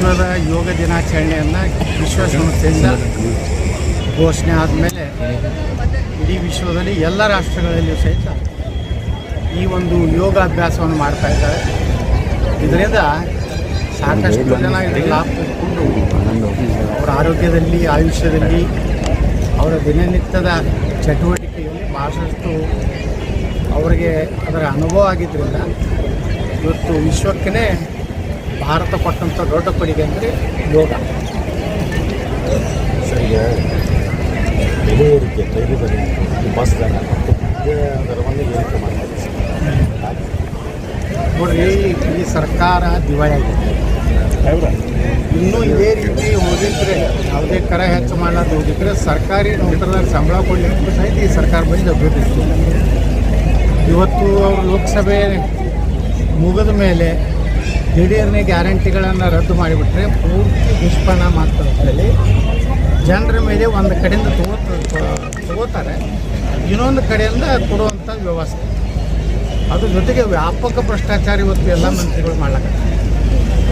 ವಿಶ್ವದ ಯೋಗ ದಿನಾಚರಣೆಯನ್ನು ವಿಶ್ವಸಂಸ್ಥೆಯಿಂದ ಘೋಷಣೆ ಆದಮೇಲೆ ಇಡೀ ವಿಶ್ವದಲ್ಲಿ ಎಲ್ಲ ರಾಷ್ಟ್ರಗಳಲ್ಲಿಯೂ ಸಹಿತ ಈ ಒಂದು ಯೋಗಾಭ್ಯಾಸವನ್ನು ಮಾಡ್ತಾ ಇದ್ದಾರೆ. ಇದರಿಂದ ಸಾಕಷ್ಟು ಜನ ಇದರ ಲಾಭ ತೆಗೆದುಕೊಂಡು ಅವರ ಆರೋಗ್ಯದಲ್ಲಿ, ಆಯುಷ್ಯದಲ್ಲಿ, ಅವರ ದಿನನಿತ್ಯದ ಚಟುವಟಿಕೆಯಲ್ಲಿ ಭಾಳಷ್ಟು ಅವರಿಗೆ ಅದರ ಅನುಭವ ಆಗಿದ್ದರಿಂದ ಇವತ್ತು ವಿಶ್ವಕ್ಕೇ ಭಾರತ ಕೊಟ್ಟಂಥ ದೊಡ್ಡ ಕೊಡುಗೆ ಅಂದರೆ ಯೋಗ. ಸರಿಗೆ ಬೆಲೆ ಏರಿಕೆ, ತೈಲ ಬೆಲೆ, ಬಸ್ ದರ ದರವನ್ನು ಏರಿಕೆ ಮಾಡ್ತಾರೆ. ನೋಡ್ರಿ, ಈ ಸರ್ಕಾರ ದಿವಾಳಿ ಆಗಿದೆ. ಇನ್ನೂ ಇದೇ ರೀತಿ ಹೋಗಿದ್ರೆ, ಯಾವುದೇ ಕರ ಹೆಚ್ಚು ಮಾಡಲಾರ್ದು ಹೋಗಿದ್ರೆ ಸರ್ಕಾರಿ ನೌಕರರ ಸಂಬಳ ಕೊಡಲಿಕ್ಕೂ ಸಹಿತ ಈ ಸರ್ಕಾರ ಬಂದು ಅಭಿವೃದ್ಧಿ. ಇವತ್ತು ಅವರು ಲೋಕಸಭೆ ಮುಗಿದ ಮೇಲೆ ದಿಢೀರ್ನೆ ಗ್ಯಾರಂಟಿಗಳನ್ನು ರದ್ದು ಮಾಡಿಬಿಟ್ರೆ ಪೂರ್ತಿ ದುಷ್ಪರಿಣಾಮ ಆಗ್ತದೆ ಅಂತೇಳಿ ಜನರ ಮೇಲೆ ಒಂದು ಕಡೆಯಿಂದ ತಗೋತಾರೆ, ಇನ್ನೊಂದು ಕಡೆಯಿಂದ ಕೊಡುವಂಥ ವ್ಯವಸ್ಥೆ. ಅದ್ರ ಜೊತೆಗೆ ವ್ಯಾಪಕ ಭ್ರಷ್ಟಾಚಾರ ಇವತ್ತು ಎಲ್ಲ ಮಂತ್ರಿಗಳು ಮಾಡ್ಲಾಕತ್ತಾರೆ.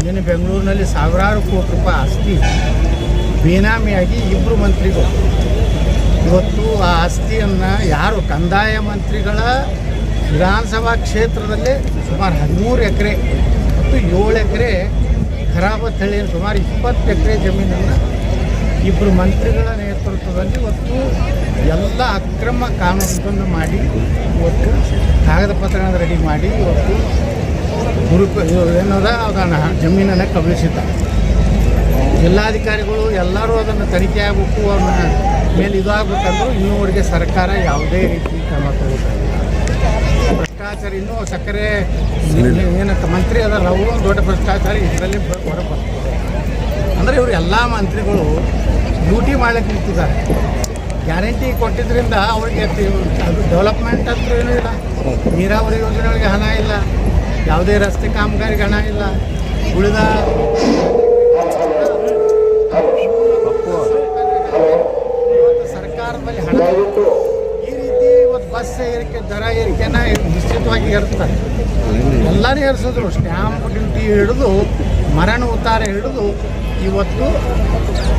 ನಿನ್ನೆ ಬೆಂಗಳೂರಿನಲ್ಲಿ ಸಾವಿರಾರು ಕೋಟಿ ರೂಪಾಯಿ ಆಸ್ತಿ ಬೇನಾಮಿಯಾಗಿ ಇಬ್ಬರು ಮಂತ್ರಿಗಳು ಇವತ್ತು ಆ ಆಸ್ತಿಯನ್ನು ಯಾರು ಕಂದಾಯ ಮಂತ್ರಿಗಳ ವಿಧಾನಸಭಾ ಕ್ಷೇತ್ರದಲ್ಲೇ ಸುಮಾರು 13 ಎಕರೆ ಮತ್ತು 7 ಎಕರೆ ಖರಾಬ ತಳಿಯ ಸುಮಾರು 20 ಎಕರೆ ಜಮೀನನ್ನು ಇಬ್ಬರು ಮಂತ್ರಿಗಳ ನೇತೃತ್ವದಲ್ಲಿ ಇವತ್ತು ಎಲ್ಲ ಅಕ್ರಮ ಕಾನೂನನ್ನು ಮಾಡಿ ಇವತ್ತು ಕಾಗದ ಪತ್ರಗಳನ್ನು ರೆಡಿ ಮಾಡಿ ಇವತ್ತು ಏನದ ಅದನ್ನು ಜಮೀನನ್ನು ಕಬಳಿಸಿದ್ದಾರೆ. ಜಿಲ್ಲಾಧಿಕಾರಿಗಳು ಎಲ್ಲರೂ ಅದನ್ನು ತನಿಖೆ ಆಗಬೇಕು, ಅವ್ರನ್ನ ಮೇಲೆ ಇದು ಆಗಬೇಕಂದ್ರೂ ಇನ್ನೂವರೆಗೆ ಸರ್ಕಾರ ಯಾವುದೇ ರೀತಿ ಕ್ರಮ ತಗೋತಾ ಇಲ್ಲ. ಭ್ರಷ್ಟಾಚಾರ ಇನ್ನೂ ಸಕ್ಕರೆ ಏನಂತ ಮಂತ್ರಿ ಅದಲ್ಲ, ಅವರು ಒಂದು ದೊಡ್ಡ ಭ್ರಷ್ಟಾಚಾರ ಇದರಲ್ಲಿ ಹೊರಬರ್ತಾರೆ. ಅಂದರೆ ಇವರು ಎಲ್ಲ ಮಂತ್ರಿಗಳು ಡ್ಯೂಟಿ ಮಾಡಲಿಕ್ಕೆ ನಿಂತಿದ್ದಾರೆ. ಗ್ಯಾರಂಟಿ ಕೊಟ್ಟಿದ್ದರಿಂದ ಅವ್ರಿಗೆ ಅದು ಡೆವಲಪ್ಮೆಂಟ್ ಅಂತ ಏನೂ ಇಲ್ಲ, ನೀರಾವರಿ ಯೋಜನೆಗಳಿಗೆ ಹಣ ಇಲ್ಲ, ಯಾವುದೇ ರಸ್ತೆ ಕಾಮಗಾರಿಗೆ ಹಣ ಇಲ್ಲ, ಉಳಿದ ಸರ್ಕಾರದಲ್ಲಿ ಹಣ. ಈ ರೀತಿ ಇವತ್ತು ಬಸ್ ಏರಿಕೆ, ದರ ಏರಿಕೆನ ನಿಶ್ಚಿತವಾಗಿ ಏರಿಸ್ತಾರೆ. ಎಲ್ಲರೂ ಏರಿಸಿದ್ರು, ಸ್ಟ್ಯಾಂಪ್ ಡ್ಯೂಟಿ ಹಿಡಿದು ಮರಣ ಉತ್ತಾರ ಹಿಡಿದು ಇವತ್ತು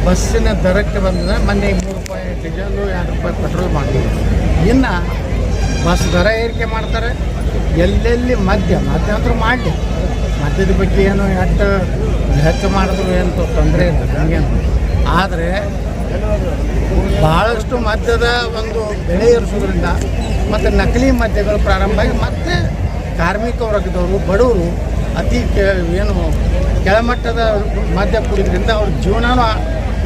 ಬಸ್ಸಿನ ದರಕ್ಕೆ ಬಂದರೆ ಮೊನ್ನೆ 3 ರೂಪಾಯಿ ಡೀಸೆಲು, 2 ರೂಪಾಯಿ ಪೆಟ್ರೋಲ್ ಮಾಡಿದ್ರು. ಇನ್ನು ಬಸ್ ದರ ಏರಿಕೆ ಮಾಡ್ತಾರೆ. ಎಲ್ಲೆಲ್ಲಿ ಮದ್ಯ ಅಂತೂ ಮಾಡಲಿ, ಮದ್ಯದ ಬಗ್ಗೆ ಏನು ಹೆಚ್ಚು ಮಾಡಿದ್ರು ಏನು ತೊಂದರೆ ಇಲ್ಲ ಹಂಗೇನು. ಆದರೆ ಭಾಳಷ್ಟು ಮದ್ಯದ ಒಂದು ಬೆಲೆ ಏರಿಸೋದ್ರಿಂದ ಮತ್ತು ನಕಲಿ ಮದ್ಯಗಳು ಪ್ರಾರಂಭ ಆಗಿ ಮತ್ತೆ ಕಾರ್ಮಿಕ ವರ್ಗದವರು, ಬಡವರು ಅತಿ ಏನು ಕೆಳಮಟ್ಟದ ಮದ್ಯ ಕುಡಿದ್ರಿಂದ ಅವ್ರ ಜೀವನವೂ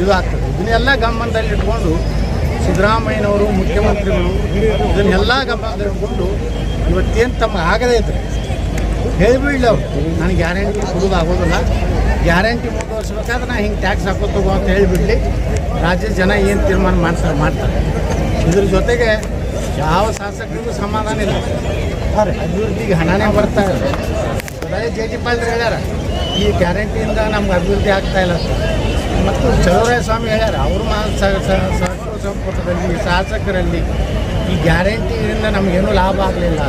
ಇದು ಆಗ್ತದೆ. ಇದನ್ನೆಲ್ಲ ಗಮನದಲ್ಲಿಟ್ಕೊಂಡು ಸಿದ್ದರಾಮಯ್ಯನವರು, ಮುಖ್ಯಮಂತ್ರಿಗಳು ಇದನ್ನೆಲ್ಲ ಗಮನದಲ್ಲಿಟ್ಕೊಂಡು ಇವತ್ತೇನು ತಮ್ಮ ಆಗದೇ ಇದ್ದರೆ ಹೇಳಿಬಿಡಲಿ ಅವರು, ನನಗೆ ಗ್ಯಾರಂಟಿ ಕೊಡೋದಾಗೋದಿಲ್ಲ, ಗ್ಯಾರಂಟಿ ಮುಂದುವರ್ಸ್ಬೇಕಾದ್ರೆ ನಾನು ಹಿಂಗೆ ಟ್ಯಾಕ್ಸ್ ಹಾಕೋತಗೋ ಅಂತ ಹೇಳಿಬಿಡಲಿ, ರಾಜ್ಯದ ಜನ ಏನು ತೀರ್ಮಾನ ಮಾಡ್ತಾರೆ. ಇದ್ರ ಜೊತೆಗೆ ಯಾವ ಶಾಸಕರಿಗೂ ಸಮಾಧಾನ ಇಲ್ಲ. ಅಭಿವೃದ್ಧಿಗೆ ಹಣನೇ ಬರ್ತಾ ಇದೆ. ಅದೇ ಜೆ ಪಾಲ್ರು ಹೇಳ್ಯಾರ, ಈ ಗ್ಯಾರಂಟಿಯಿಂದ ನಮ್ಗೆ ಅಭಿವೃದ್ಧಿ ಆಗ್ತಾಯಿಲ್ಲ ಮತ್ತು ಚಲುವರಾಯ ಸ್ವಾಮಿ ಹೇಳ್ಯಾರ, ಅವರು ಸಚಿವ ಸಂಪುಟದಲ್ಲಿ ಶಾಸಕರಲ್ಲಿ ಈ ಗ್ಯಾರಂಟಿಯಿಂದ ನಮಗೇನೂ ಲಾಭ ಆಗಲಿಲ್ಲ.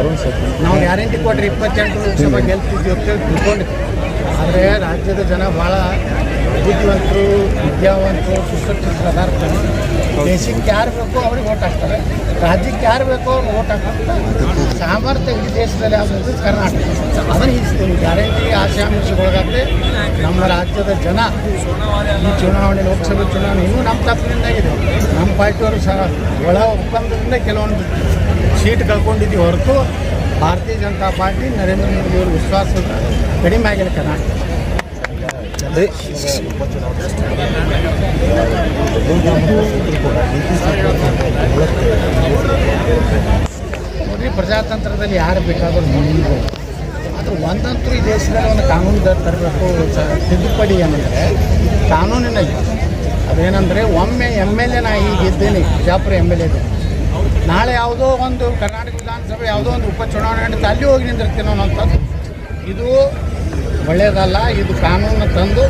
ನಾವು ಗ್ಯಾರಂಟಿ ಕೊಟ್ಟರೆ 28 ಲೋಕಸಭೆ ಗೆಲ್ತಿದ್ವಿ ಅಂತ ತಿಳ್ಕೊಂಡಿದ್ವಿ. ಆದರೆ ರಾಜ್ಯದ ಜನ ಭಾಳ ಬುದ್ಧಿವಂತರು, ವಿದ್ಯಾವಂತರು, ಸುಸಜ್ಜಿತರಾದ. ದೇಶಕ್ಕೆ ಯಾರು ಬೇಕೋ ಅವ್ರಿಗೆ ಓಟ್ ಹಾಕ್ತಾರೆ, ರಾಜ್ಯಕ್ಕೆ ಯಾರು ಬೇಕೋ ಅವ್ರು ಓಟ್ ಹಾಕ್ತಾರೆ. ಸಾಮರ್ಥ್ಯ ಈ ದೇಶದಲ್ಲಿ ಆಗೋದು ಕರ್ನಾಟಕ. ಅದನ್ನು ಈ ಗ್ಯಾರಂಟಿ ಆಶಾಂಶಗೊಳಗಾದ್ರೆ ನಮ್ಮ ರಾಜ್ಯದ ಜನ ಈ ಚುನಾವಣೆ, ಲೋಕಸಭೆ ಚುನಾವಣೆ ಇನ್ನೂ ನಮ್ಮ ತಪ್ಪಿನಿಂದಾಗಿದೆ. ನಮ್ಮ ಪಾರ್ಟಿಯವರು ಒಳ ಒಪ್ಪಂದದಿಂದ ಕೆಲವೊಂದು ಸೀಟ್ ಕಳ್ಕೊಂಡಿದ್ದೀವಿ ಹೊರತು ಭಾರತೀಯ ಜನತಾ ಪಾರ್ಟಿ, ನರೇಂದ್ರ ಮೋದಿಯವರು ವಿಶ್ವಾಸ ಕಡಿಮೆ ಆಗಿಲ್ಲ ಕರ್ನಾಟಕ. ನೋಡಿರಿ, ಪ್ರಜಾತಂತ್ರದಲ್ಲಿ ಯಾರು ಬೇಕಾದರೂ ಮುಂದೆ, ಆದರೆ ಒಂದಂತೂ ಈ ದೇಶದಲ್ಲಿ ಒಂದು ಕಾನೂನು ತರಬೇಕು. ತಿದ್ದುಪಡಿ ಏನಂದರೆ ಕಾನೂನಿನ ಅದೇನೆಂದರೆ, ಒಮ್ಮೆ MLA ನಾ ಈಗ ಇದ್ದೇನೆ, ಬಿಜಾಪುರ MLA ಇದ್ದೇನೆ, ನಾಳೆ ಯಾವುದೋ ಒಂದು ಕರ್ನಾಟಕ ವಿಧಾನಸಭೆ ಯಾವುದೋ ಒಂದು ಉಪಚುನಾವಣೆ ನಡೀತಾ ಅಲ್ಲಿ ಹೋಗಿ ನಿಂದಿರ್ತೀನೋ ಅನ್ನೋಂಥದ್ದು ಇದು ಒಳ್ಳೆಯದಲ್ಲ. ಇದು ಕಾನೂನು ತಂದು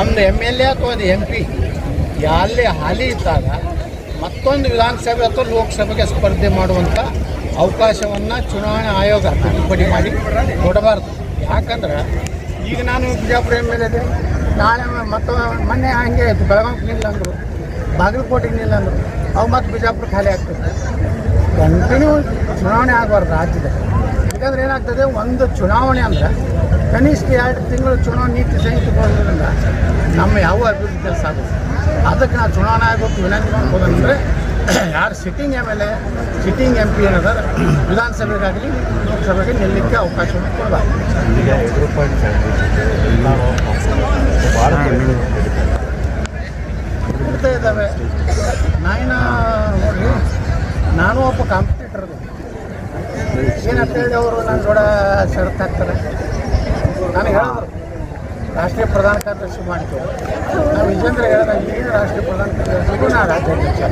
ಒಂದು MLA ಅಥವಾ ಒಂದು MP ಅಲ್ಲಿ ಹಾಲಿ ಇದ್ದಾಗ ಮತ್ತೊಂದು ವಿಧಾನಸಭೆ ಅಥವಾ ಲೋಕಸಭೆಗೆ ಸ್ಪರ್ಧೆ ಮಾಡುವಂಥ ಅವಕಾಶವನ್ನು ಚುನಾವಣಾ ಆಯೋಗ ತಿದ್ದುಪಡಿ ಮಾಡಿ ಕೊಡಬಾರ್ದು. ಯಾಕಂದ್ರೆ ಈಗ ನಾನು ಬಿಜಾಪುರ MLA ಇದ್ದೇನೆ, ನಾಳೆ ಮತ್ತು ಮೊನ್ನೆ ಹಂಗೆ ಆಯಿತು, ಬೆಳಗಾವಿಗೆ ನಿಲ್ಲ ಅಂದರು, ಬಾಗಲಕೋಟೆಗೆ ನಿಲ್ಲ ಅಂದರು, ಅವು ಮತ್ತು ಬಿಜಾಪುರ ಖಾಲಿ ಆಗ್ತದೆ. ಕಂಟಿನ್ಯೂ ಚುನಾವಣೆ ಆಗಬಾರ್ದು ರಾಜ್ಯದಲ್ಲಿ. ಯಾಕಂದ್ರೆ ಏನಾಗ್ತದೆ, ಒಂದು ಚುನಾವಣೆ ಅಂದ್ರೆ ಕನಿಷ್ಠ 2 ತಿಂಗಳು ಚುನಾವಣೆ ನೀತಿ ಸಂಹಿತೆ ಕೊಡೋದ್ರಿಂದ ನಮ್ಮ ಯಾವ ಅಭಿವೃದ್ಧಿ ಕೆಲಸ ಆಗುತ್ತೆ. ಅದಕ್ಕೆ ನಾವು ಚುನಾವಣಾ ಆಯೋಗಕ್ಕೆ ವಿನಂತಿ ಮಾಡ್ಬೋದಂದರೆ ಯಾರು ಸಿಟ್ಟಿಂಗ್ MLA ಸಿಟ್ಟಿಂಗ್ MP ಏನದ ವಿಧಾನಸಭೆಗಾಗಲಿ ಲೋಕಸಭೆಗೆ ನಿಲ್ಲಕ್ಕೆ ಅವಕಾಶವನ್ನು ಕೊಡಬಾರ್ದು. ಈಗ ಯಡಿಯೂರಪ್ಪ ಎಲ್ಲರೂ ಭಾಳ ಇರ್ತಾ ಇದ್ದಾವೆ. ನೋಡಿರಿ, ನಾನು ಒಬ್ಬ ಕಾಂಪಿಟೇಟರ್ ಏನಂತ ಹೇಳಿ ಅವರು ನನ್ನ ಜೋಡ ಷರತ್ತು ಹಾಕ್ತಾರೆ. ನನಗೆ ಹೇಳಿದ್ರು ರಾಷ್ಟ್ರೀಯ ಪ್ರಧಾನ ಕಾರ್ಯದರ್ಶಿ ಮಾಡ್ತೇವೆ. ನಾವು ವಿಜೇಂದ್ರ ಹೇಳಿದಾಗ ಈಗ ರಾಷ್ಟ್ರೀಯ ಪ್ರಧಾನ ಕಾರ್ಯದರ್ಶಿಗೂ ನಾ ರಾಜ್ಯಾಧ್ಯಕ್ಷ.